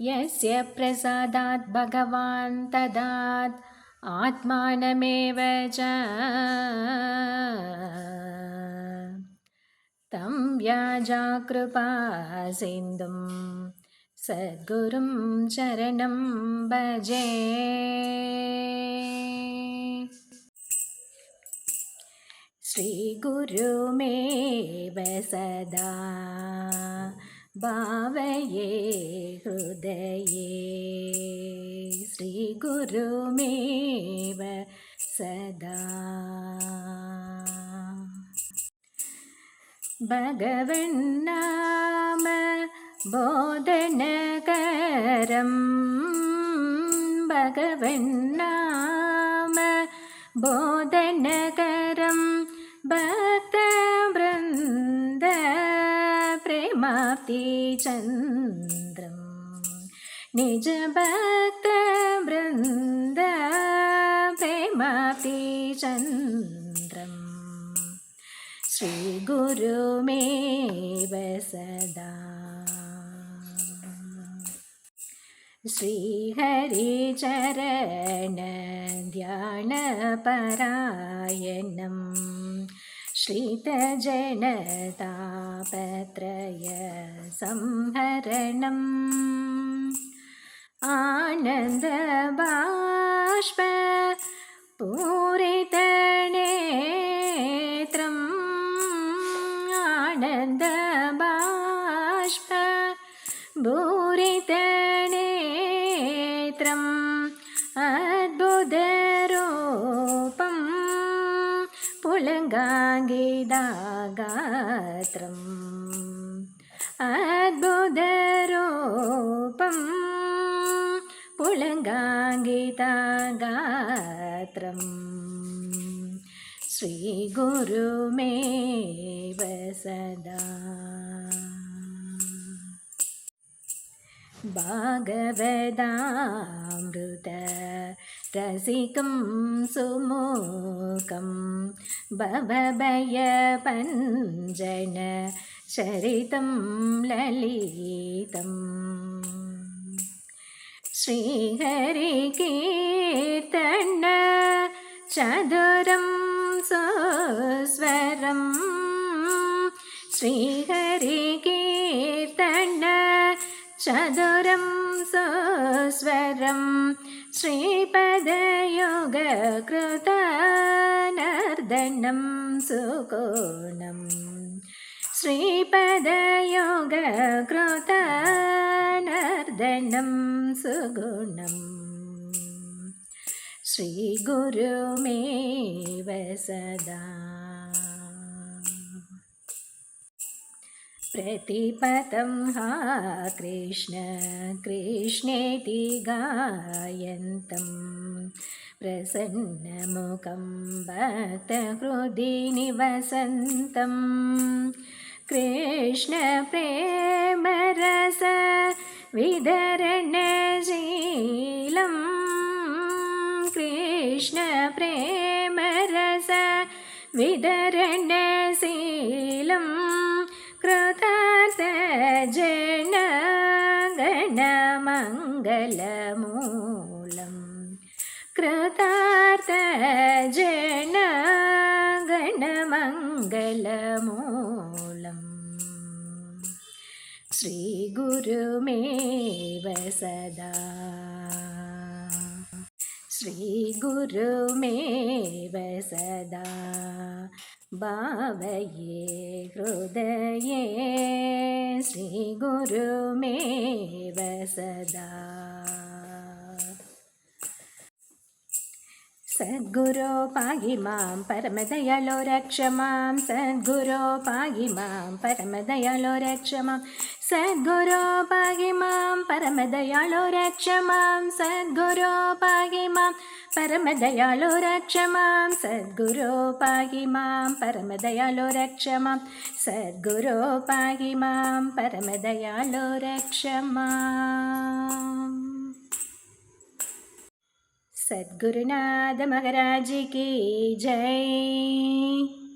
यस्य प्रसादात् भगवान् तदात् आत्मानमेव च तं व्याजाकृपा सिन्धुं सद्गुरुं चरणं भजे। श्रीगुरुमेव सदा भावये हृदये, श्रीगुरुमेव सदा। भगवन्नाम बोधनकरं, भगवन्नाम बोधनकरं भक्तवृन्द प्रेमाप्तिचन्द्रं, निज भक्तवृन्द प्रेमाप्तिचन्द्रं, श्रीगुरुमेव सदा। श्रीहरिचरण ध्यानपरायणं श्रितजनतापत्रय संहरणम् आनन्दबाष्प पूरितनेत्रम्, आनन्दबाष्प पूरितनेत्रम् अद्भुतरूपं पुलगाङ्गिदागात्रम्, अद्भुतरूपं पुलगाङ्गिदागात्रम्, श्रीगुरुमेव सदा। भागवतामृत रसिकं सुमुखं भवभयभञ्जन चरितं ललितं, श्रीहरिकीर्तन चतुरं सुस्वरं, श्रीहरिकीर्तन चतुरं सुस्वरं, श्रीपदयोगकृतनर्दनं सुकोणं, श्रीपदयोगकृतनर्दनं सुगुणम्, श्रीगुरुमेव सदा। प्रतिपदं हा कृष्ण कृष्णेति गायन्तं, प्रसन्नमुखं भक्तहृदि निवसन्तं, कृष्णप्रेमरस विदरणशीलं, कृष्णप्रेमरस विदरणशीलं, कृतार्थजनगणमङ्गलमूलं, कृतार्थजनगणमङ्गलमूलं, श्रीगुरुमेव सदा, श्रीगुरुमेव सदा भावये हृदये, श्रीगुरुमेव सदा। सद्गुरो पाहि मां परमदयालो रक्ष मां, सद्गुरो पाहि मां परमदयालो रक्ष मां, सद्गुरो पाहि मां परमदयालो रक्ष मां, सद्गुरो पाहि मां परमदयालो रक्ष मां, सद्गुरो पाहि मां परमदयालो रक्ष मां, सद्गुरो पाहि मां परमदयालो रक्ष माम्। सद्गुरुनाथ महाराज की जय।